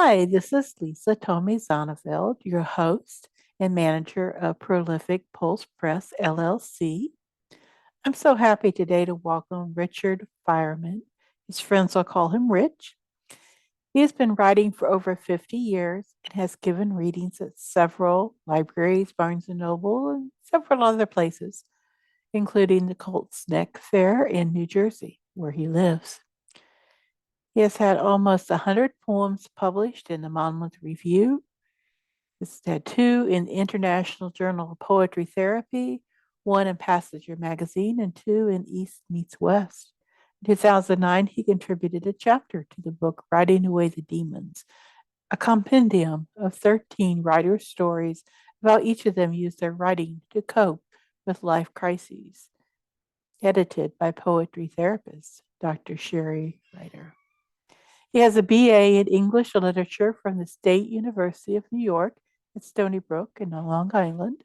Hi, this is Lisa Tomei Zonneveld, your host and manager of Prolific Pulse Press LLC. I'm so happy today to welcome Richard Fireman. His friends will call him Rich. He has been writing for over 50 years and has given readings at several libraries, Barnes& and Noble, and several other places, including the Colts Neck Fair in New Jersey, where he lives. He has had almost 100 poems published in the Monmouth Review. He's had two in the International Journal of Poetry Therapy, one in Passenger Magazine, and two in East Meets West. In 2009, he contributed a chapter to the book Writing Away the Demons, a compendium of 13 writers' stories about each of them use their writing to cope with life crises, edited by poetry therapist Dr. Sherry Ryder. He has a BA in English Literature from the State University of New York at Stony Brook in Long Island,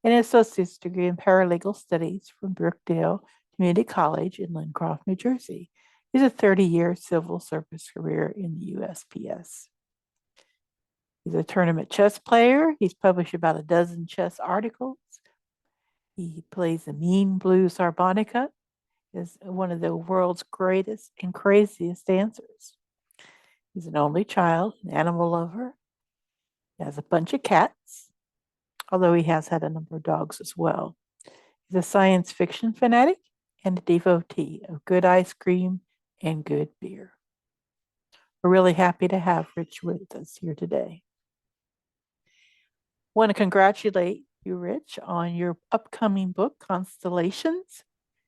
and an associate's degree in paralegal studies from Brookdale Community College in Lincroft, New Jersey. He has a 30-year civil service career in the USPS. He's a tournament chess player. He's published about a dozen chess articles. He plays the mean blues harmonica, is one of the world's greatest and craziest dancers. He's an only child, an animal lover. He has a bunch of cats, although he has had a number of dogs as well. He's a science fiction fanatic and a devotee of good ice cream and good beer. We're really happy to have Rich with us here today. Want to congratulate you, Rich, on your upcoming book, Constellations.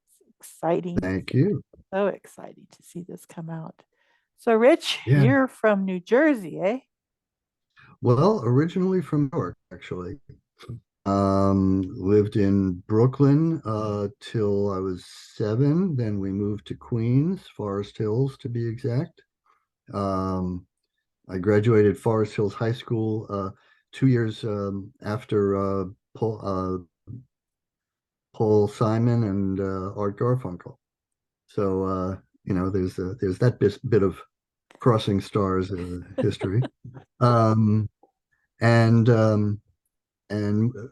It's exciting. Thank you. So exciting to see this come out. So, Rich, Yeah. you're from New Jersey, eh? Well, originally from New York, actually. Lived in Brooklyn till I was 7. Then we moved to Queens, Forest Hills to be exact. Um, I graduated Forest Hills High School 2 years after Paul Simon and Art Garfunkel. So there's that bit of crossing stars history. Um, and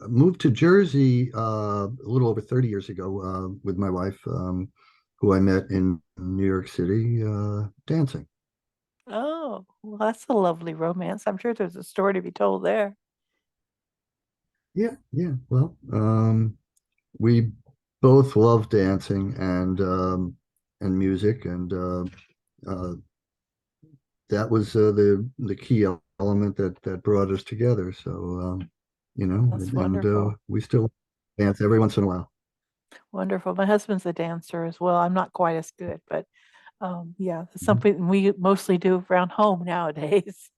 moved to Jersey a little over 30 years ago with my wife, who I met in New York City dancing. Oh, well, that's a lovely romance. I'm sure there's a story to be told there. Yeah, yeah. Well, we both love dancing and music, and uh, that was the key element that brought us together. So, That's and wonderful. we still dance every once in a while. Wonderful. My husband's a dancer as well. I'm not quite as good, but yeah, it's Mhm. something we mostly do around home nowadays.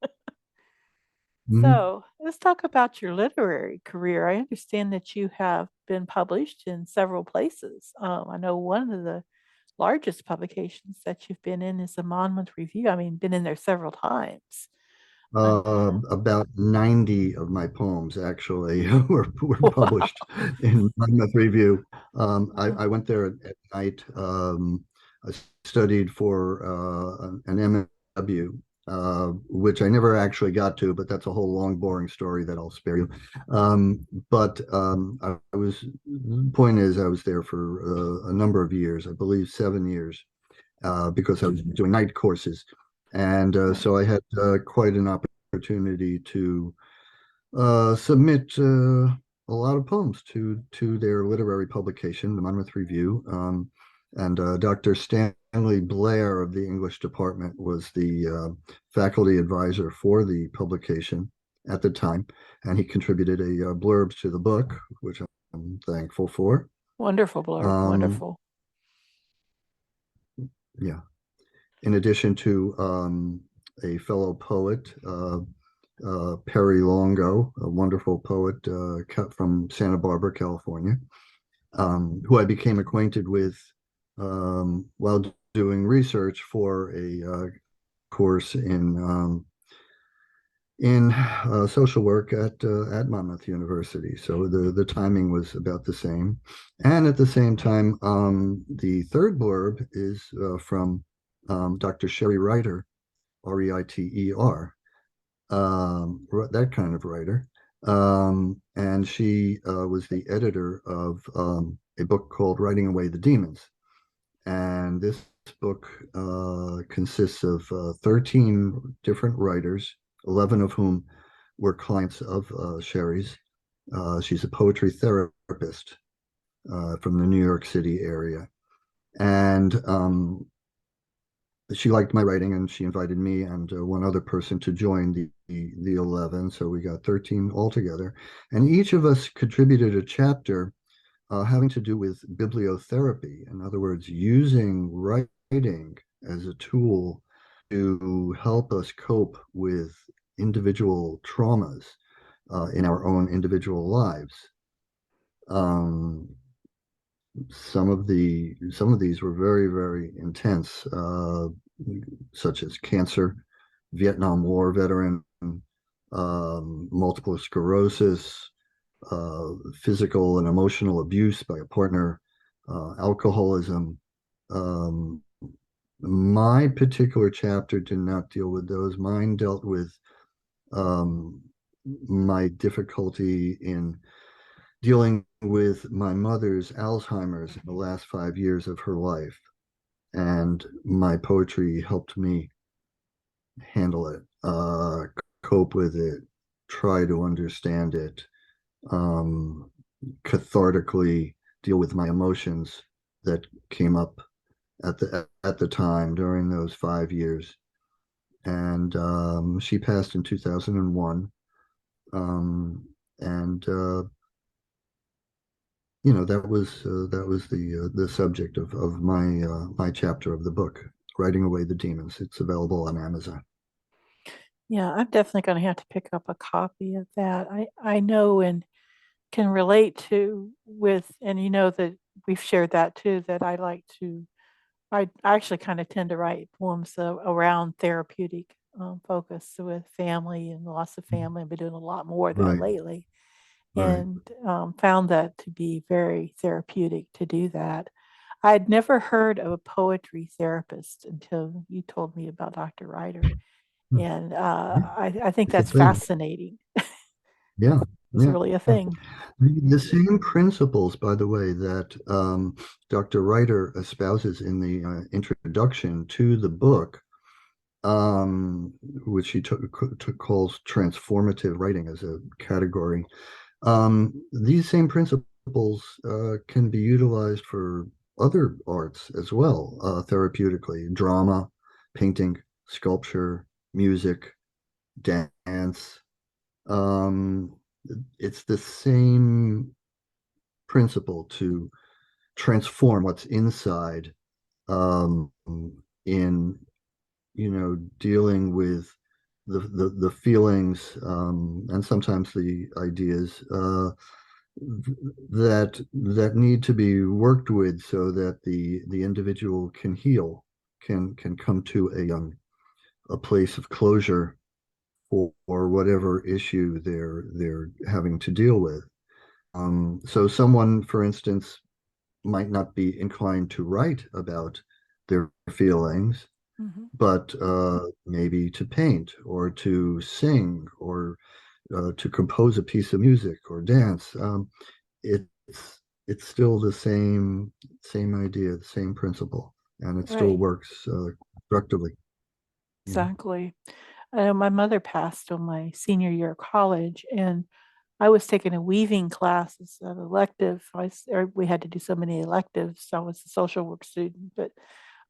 Mhm. So let's talk about your literary career. I understand that you have been published in several places. I know one of the largest publications that you've been in is the Monmouth Review. I mean, been in there several times. But About 90 of my poems actually were wow. published in Monmouth Review. Oh, I went there at night. I studied for an MW, which I never actually got to, but that's a whole long, boring story that I'll spare you. But I was, the point is, I was there for a number of years, I believe 7 years, because I was doing night courses. And right. so I had quite an opportunity to submit a lot of poems to their literary publication, the Monmouth Review. And Dr. Stanley Blair of the English department was the faculty advisor for the publication at the time, and he contributed a blurb to the book, which I'm thankful for. Wonderful blurb. Um, Wonderful. yeah. In addition to a fellow poet, Perry Longo, a wonderful poet from Santa Barbara, California, who I became acquainted with while doing research for a course in social work at Monmouth University. So the timing was about the same, and at the same time, the third blurb is from Dr. Sherry Ryder, Reiter, that kind of writer. And she was the editor of a book called Writing Away the Demons. And this book consists of 13 different writers, 11 of whom were clients of Sherry's. She's a poetry therapist from the New York City area. And she liked my writing, and she invited me and one other person to join the 11. So we got 13 altogether. And each of us contributed a chapter having to do with bibliotherapy. In other words, using writing as a tool to help us cope with individual traumas in our own individual lives. Um, some of these were very, very intense, such as cancer, Vietnam War veteran, multiple sclerosis, physical and emotional abuse by a partner, alcoholism. Um, my particular chapter did not deal with those. Mine dealt with um, my difficulty in dealing with my mother's Alzheimer's in the last 5 years of her life. And my poetry helped me handle it, cope with it, try to understand it, um, cathartically deal with my emotions that came up at the time during those 5 years. And she passed in 2001. And that was the subject of my chapter of the book, Writing Away the Demons. It's available on Amazon. Yeah, I'm definitely going to have to pick up a copy of that. I know and can relate to with, and you know that we've shared that too, that I like to, I actually kind of tend to write poems around therapeutic focus with family and loss of family. I've been doing a lot more of that Right, lately, right. and found that to be very therapeutic to do that. I'd never heard of a poetry therapist until you told me about Dr. Ryder. And Yeah, I think it's a that's thing. fascinating. Yeah, It's yeah. really a thing. The same principles, by the way, that Dr. Ryder espouses in the introduction to the book, which he calls transformative writing as a category. These same principles can be utilized for other arts as well, therapeutically, drama, painting, sculpture, music, dance. Um, it's the same principle to transform what's inside um, in dealing with the feelings and sometimes the ideas that need to be worked with so that the individual can heal, can come to a place of closure for whatever issue they're having to deal with. So someone, for instance, might not be inclined to write about their feelings, Hmm. but maybe to paint or to sing or to compose a piece of music or dance. It's still the same idea, the same principle, and it still Right. works constructively. You know. Exactly. My mother passed on my senior year of college, and I was taking a weaving class as an elective. We had to do so many electives. So I was a social work student, but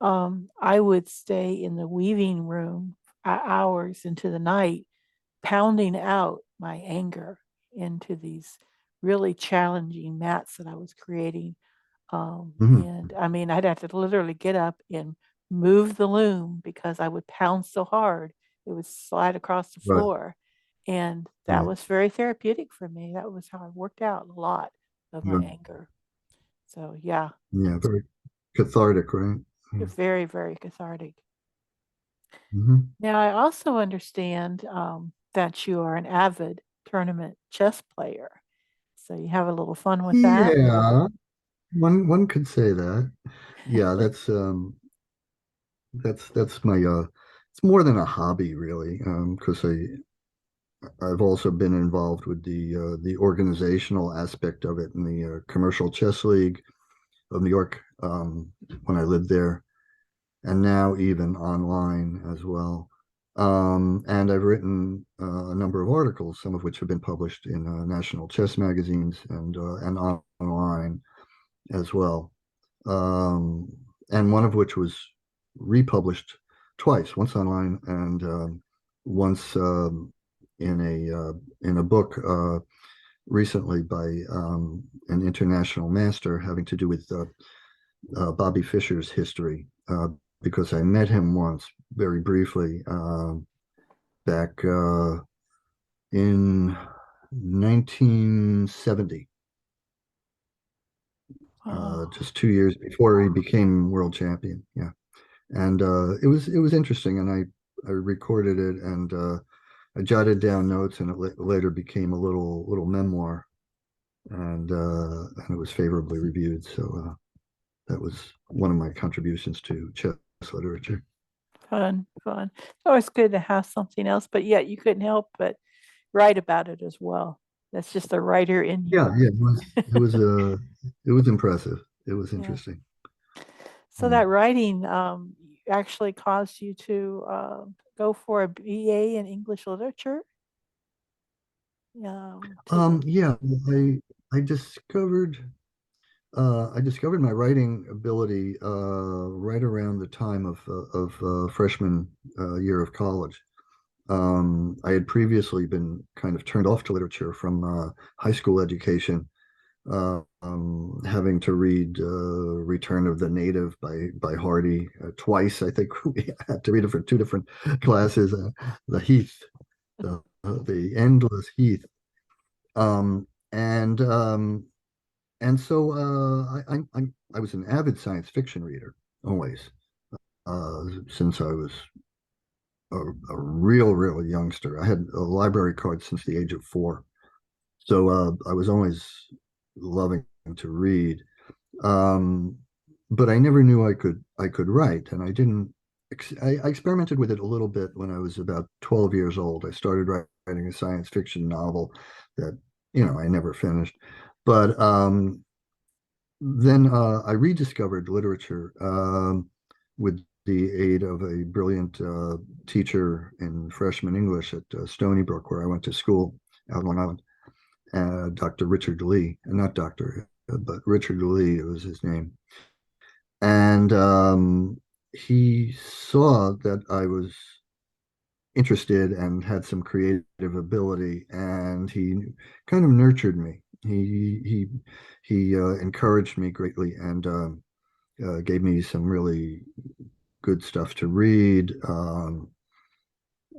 I would stay in the weaving room hours into the night, pounding out my anger into these really challenging mats that I was creating. Mhm. And I mean, I'd have to literally get up and move the loom because I would pound so hard it would slide across the Right, floor. And that right, was very therapeutic for me. That was how I worked out a lot of my right. anger. So, yeah, Yeah, very cathartic, right? Yeah. very, very cathartic. Mhm. Now, I also understand that you are an avid tournament chess player. So, you have a little fun with that. Yeah, one could say that. Yeah, that's my it's more than a hobby really, because I've also been involved with the organizational aspect of it in the Commercial Chess League of New York when I lived there, and now even online as well. And I've written a number of articles, some of which have been published in national chess magazines and online as well. Um, and one of which was republished twice, once online and once in a book recently by an international master having to do with Bobby Fischer's history, because I met him once very briefly back in 1970, Oh, just 2 years before he became world champion. Yeah, and it was interesting, and I recorded it and I jotted down notes, and it later became a little memoir, and it was favorably reviewed. So that was one of my contributions to chess literature. fun, fun. It's always good to have something else, but yet you couldn't help but write about it as well. That's just the writer in you. Yeah, it was impressive. It was Yeah. interesting. So Yeah. that writing actually caused you to go for a BA in English literature. To the Yeah, I discovered my writing ability right around the time of freshman year of college. I had previously been kind of turned off to literature from high school education, having to read Return of the Native by Hardy twice. I think we had to read it for two different classes. The Heath, the Endless Heath, um, and um, and so I was an avid science fiction reader always since I was a real youngster. I had a library card since the age of 4, so I was always loving to read. Um, but I never knew I could write, and I didn't. I experimented with it a little bit when I was about 12 years old. I started writing a science fiction novel that I never finished, but then I rediscovered literature with the aid of a brilliant teacher in freshman English at Stony Brook, where I went to school out in Long Island, Dr. Richard Lee, and not Dr., but Richard Lee was his name. And he saw that I was interested and had some creative ability, and he kind of nurtured me. He encouraged me greatly and gave me some really good stuff to read,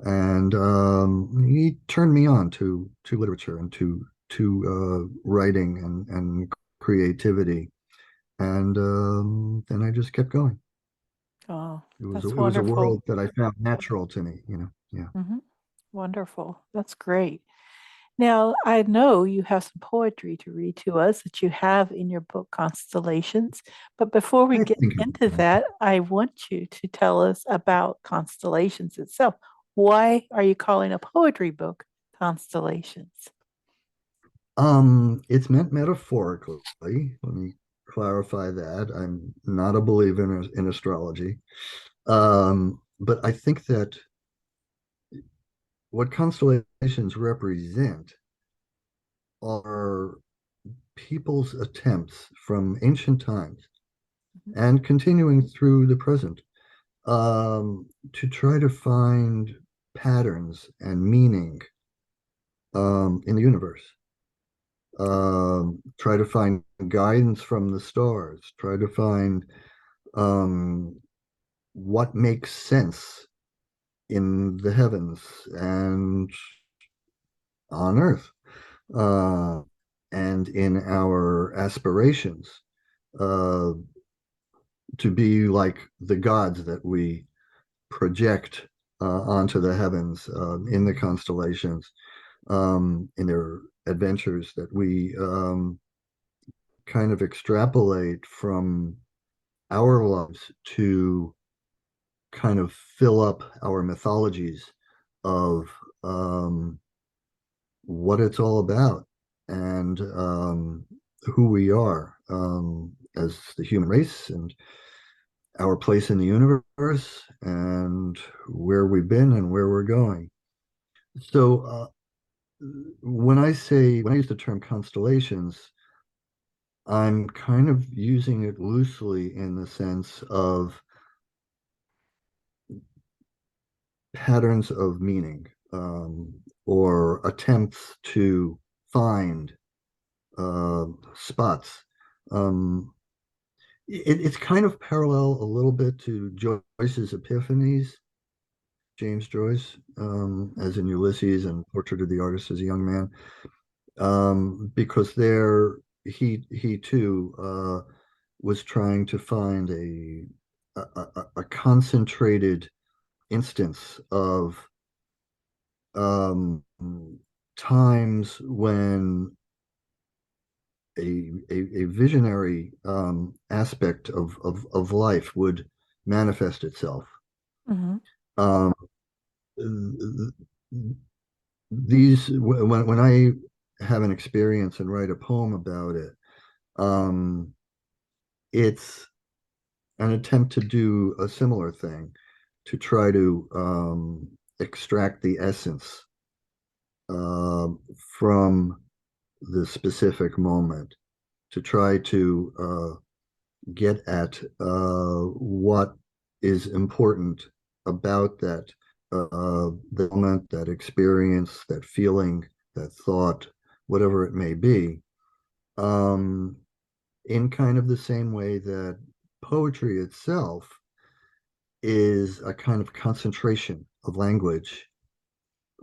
and he turned me on to literature and to writing and creativity, and then I just kept going. oh, It was that's it was a wonderful. world that I found natural to me. Yeah. Hmm. Wonderful. That's great. Now, I know you have some poetry to read to us that you have in your book, Constellations. But before we I get think into that, I want you to tell us about Constellations itself. Why are you calling a poetry book Constellations? it's meant metaphorically. Let me clarify that. I'm not a believer in astrology. But I think that what constellations represent are people's attempts from ancient times Mhm. and continuing through the present, to try to find patterns and meaning in the universe. Try to find guidance from the stars. Try to find um, what makes sense in the heavens and on Earth, uh, and in our aspirations uh, to be like the gods that we project onto the heavens in the constellations, in their adventures that we kind of extrapolate from our lives to kind of fill up our mythologies of um, what it's all about and who we are as the human race and our place in the universe and where we've been and where we're going. So when I use the term constellations, I'm kind of using it loosely in the sense of patterns of meaning or attempts to find spots. Um, it's kind of parallel a little bit to Joyce's Epiphanies, James Joyce, as in Ulysses and Portrait of the Artist as a Young Man, because there he too was trying to find a concentrated instance of um, times when a visionary aspect of life would manifest itself. Hmm. Um, these when I have an experience and write a poem about it, um, it's an attempt to do a similar thing, to try to extract the essence uh, from the specific moment, to try to get at what is important about that the moment, that experience, that feeling, that thought, whatever it may be, um, in kind of the same way that poetry itself is a kind of concentration of language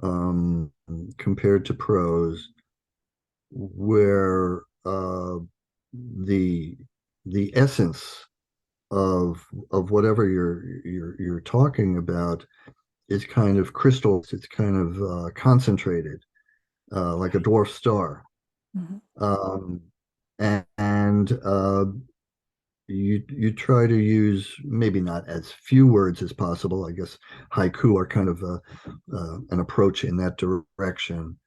um, compared to prose, where the the essence of whatever you're talking about is kind of crystals. It's kind of concentrated, like a dwarf star. Hmm. Um, and you try to use maybe not as few words as possible. I guess haiku are kind of an approach in that direction.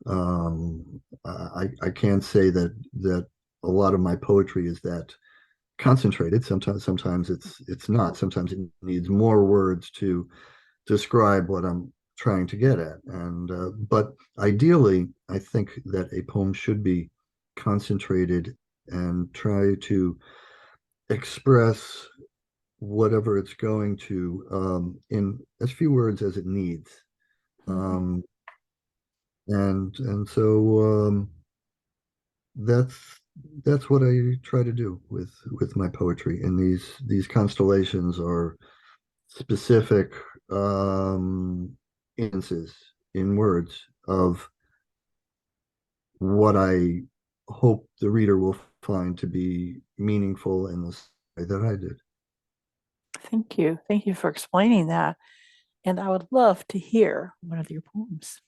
I can't say that a lot of my poetry is that concentrated. Sometimes it's not. Sometimes it needs more words to describe what I'm trying to get at. And but ideally, I think that a poem should be concentrated and try to express whatever it's going to in as few words as it needs. Hmm. Um, and so that's that's what I try to do with my poetry. And these constellations are specific instances in words of what I hope the reader will find to be meaningful in the way that I did. Thank you. Thank you for explaining that. And I would love to hear one of your poems.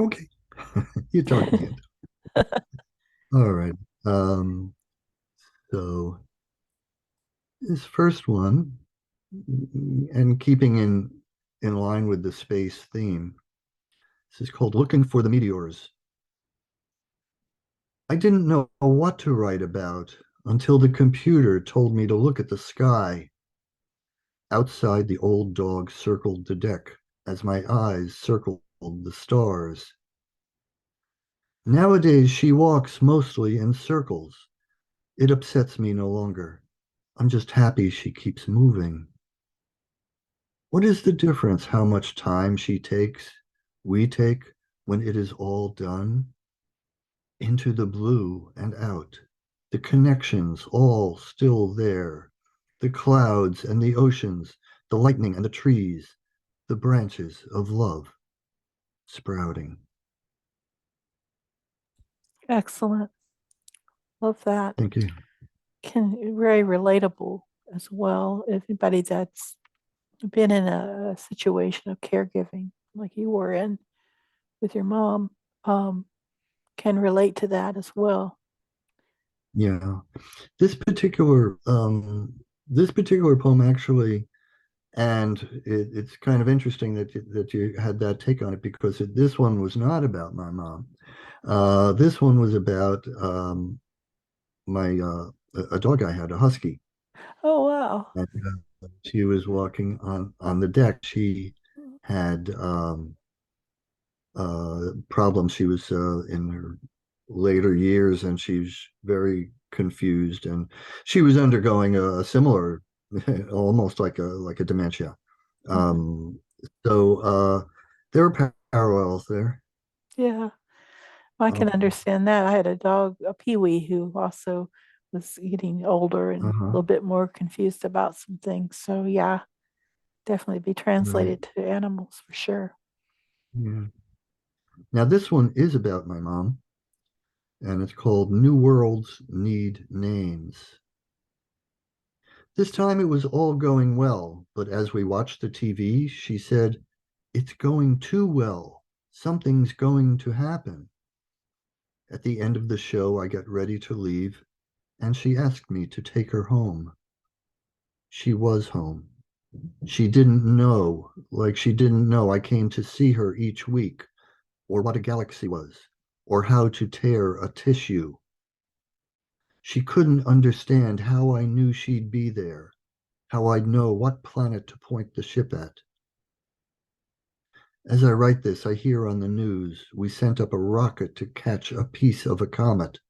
Okay, you talked me into. All right. Um, so this first one, and keeping in line with the space theme, this is called "Looking for the Meteors." I didn't know what to write about until the computer told me to look at the sky. Outside, the old dog circled the deck as my eyes circled the stars. Nowadays, she walks mostly in circles. It upsets me no longer. I'm just happy she keeps moving. What is the difference how much time she takes, we take, when it is all done? Into the blue and out. The connections all still there. The clouds and the oceans, the lightning and the trees, the branches of love sprouting. Excellent. Love that. Thank you. Very relatable as well. If anybody that's been in a situation of caregiving like you were in with your mom um, can relate to that as well. Yeah. This particular this particular poem actually And it's kind of interesting that you had that take on it because this one was not about my mom. This one was about my a dog I had, a husky, Oh, wow. and she was walking on the deck. She had problems. She was in her later years, and she's very confused, and she was undergoing a similar, almost like a dementia. Mhm. Um, so there are parallels there. Yeah, I can Um, understand that. I had a dog, a Peewee, who also was getting older and a uh-huh, little bit more confused about some things. So, yeah, definitely be right. translated to animals for sure. Yeah. Now this one is about my mom, and it's called New Worlds Need Names. This time it was all going well, but as we watched the TV, she said, "It's going too well. Something's going to happen." At the end of the show, I got ready to leave, and she asked me to take her home. She was home. She didn't know, like she didn't know I came to see her each week, or what a galaxy was, or how to tear a tissue. She couldn't understand how I knew she'd be there, how I'd know what planet to point the ship at. As I write this, I hear on the news we sent up a rocket to catch a piece of a comet.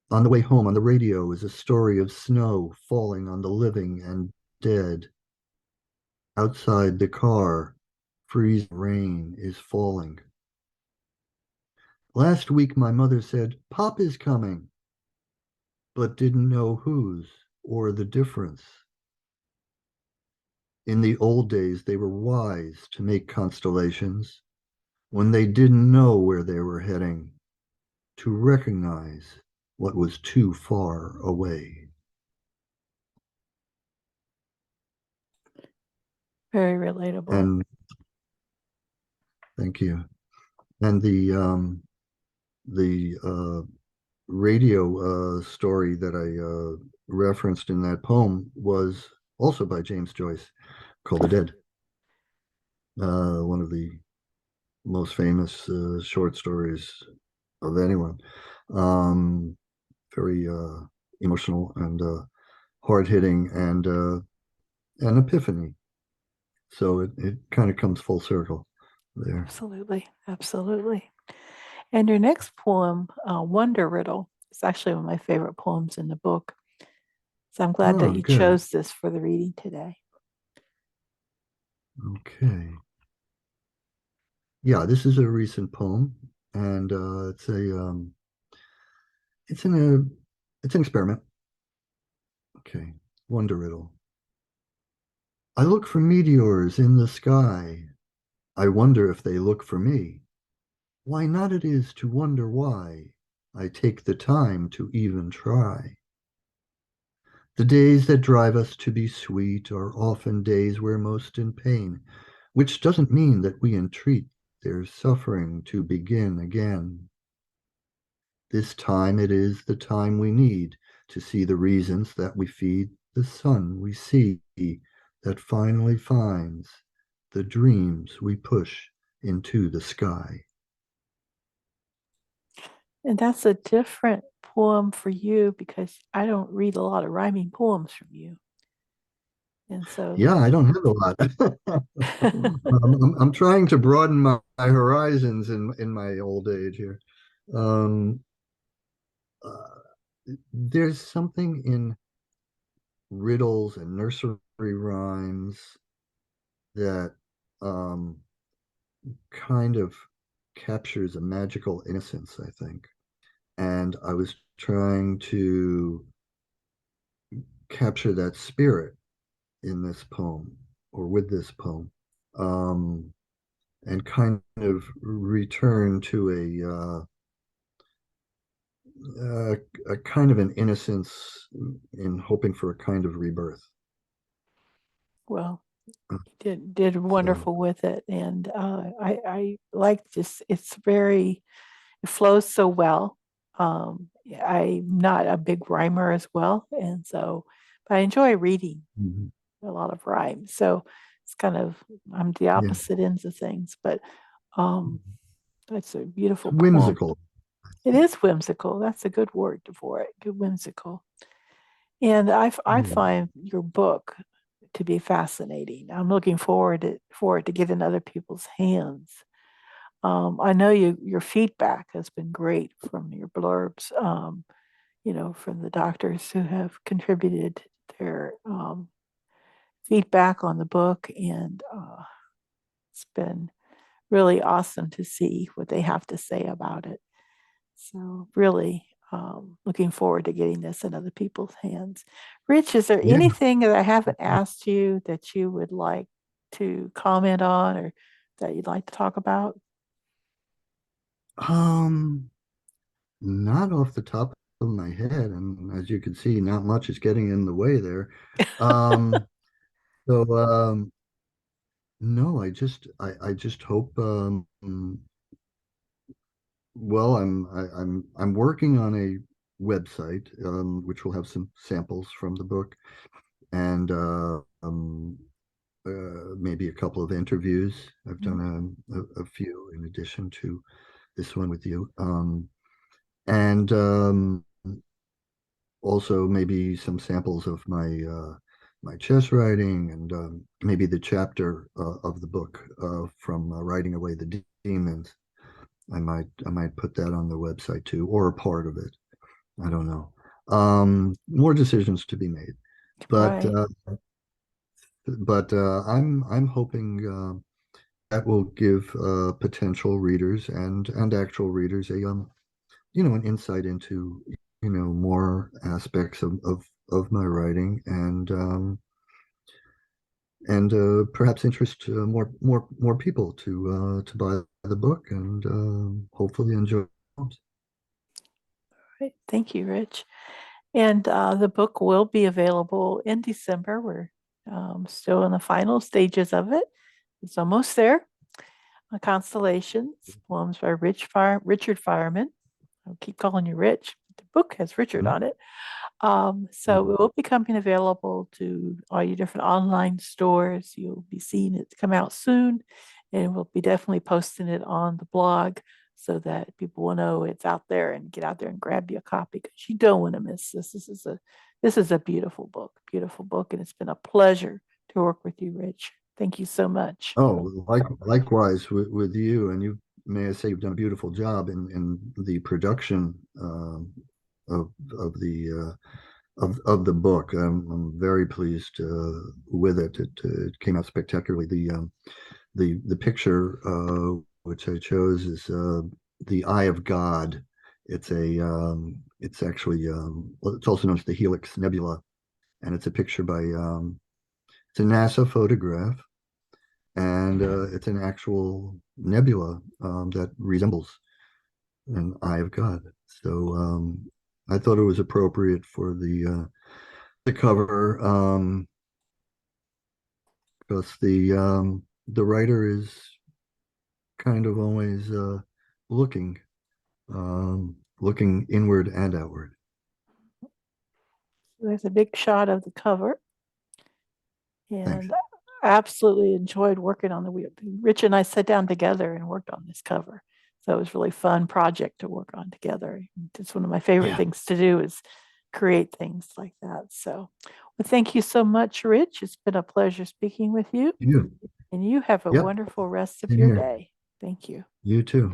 On the way home on the radio is a story of snow falling on the living and dead. Outside the car, freezing rain is falling. Last week, my mother said, "Pop is coming," but didn't know whose or the difference. In the old days, they were wise to make constellations when they didn't know where they were heading, to recognize what was too far away. Very relatable. And thank you. And the radio story that I referenced in that poem was also by James Joyce, called "The Dead," one of the most famous short stories of anyone. Um, Very emotional and hard hitting, and an epiphany. So it kind of comes full circle there. Absolutely. Absolutely. And your next poem, Wonder Riddle, is actually one of my favorite poems in the book. So I'm glad that Oh, you good. chose this for the reading today. Okay. Yeah, this is a recent poem, and it's in a it's an experiment. Okay. Wonder riddle. I look for meteors in the sky. I wonder if they look for me. Why not it is to wonder why I take the time to even try. The days that drive us to be sweet are often days we're most in pain, which doesn't mean that we entreat their suffering to begin again. This time it is the time we need to see the reasons that we feed the sun we see that finally finds the dreams we push into the sky. And that's a different poem for you because I don't read a lot of rhyming poems from you. And so, Yeah, I don't have a lot. I'm trying to broaden my horizons in my old age here. Um, there's something in riddles and nursery rhymes that um, kind of captures a magical innocence, I think. And I was trying to capture that spirit in this poem or with this poem, um, and kind of return to a kind of an innocence in hoping for a kind of rebirth. well, did So, wonderful with it. And I like this. It's very, it flows so well. I'm not a big rhymer as well. And so, but I enjoy reading mhm. a lot of rhyme. So it's kind of, I'm the Yeah. opposite ends of things, but um, it's a beautiful poem. Whimsical. It is whimsical. That's a good word for it. Good whimsical. And I Yeah. find your book to be fascinating. I'm looking for it to get in other people's hands. I know your feedback has been great from your blurbs. From the doctors who have contributed their feedback on the book, and it's been really awesome to see what they have to say about it. So, really looking forward to getting this in other people's hands. Rich, is there Yeah. anything that I haven't asked you that you would like to comment on or that you'd like to talk about? Um, Not off the top of my head, and as you can see, not much is getting in the way there. Um, so no, I just hope well, I'm working on a website which will have some samples from the book and maybe a couple of interviews. I've Mm. done a few in addition to this one with you. And also maybe some samples of my chess writing and maybe the chapter of the book from Writing Away the Demons. I might put that on the website too, or a part of it. I don't know. More decisions to be made, but Right. I'm hoping that will give potential readers and actual readers a an insight into more aspects of my writing and perhaps interest more people to buy the book and hopefully enjoy it. Right. Thank you, Rich. And the book will be available in December. We're still in the final stages of it. It's almost there. Constellations, poems by Richard Fireman. I'll keep calling you Rich. The book has Richard Mhm. on it. So it will be coming available to all your different online stores. You'll be seeing it come out soon, and we'll be definitely posting it on the blog so that people will know it's out there and get out there and grab you a copy because you don't want to miss this. This is a beautiful book, and it's been a pleasure to work with you, Rich. Thank you so much. Likewise with you, and you may I say you've done a beautiful job in the production of the book. I'm very pleased with it. It came out spectacularly. The picture which I chose is the Eye of God. It's actually well, it's also known as the Helix Nebula, and it's a picture by it's a NASA photograph, and it's an actual nebula that resembles an eye of God. So I thought it was appropriate for the cover because the writer is kind of always looking inward and outward. There's a big shot of the cover, Thanks. and I absolutely enjoyed working on the wheel. Rich and I sat down together and worked on this cover. So it was a really fun project to work on together. It's one of my favorite Yeah. things to do is create things like that. So, well, thank you so much, Rich. It's been a pleasure speaking with you, You. and you have a Yep. wonderful rest of Same your here. day. Thank you. You too.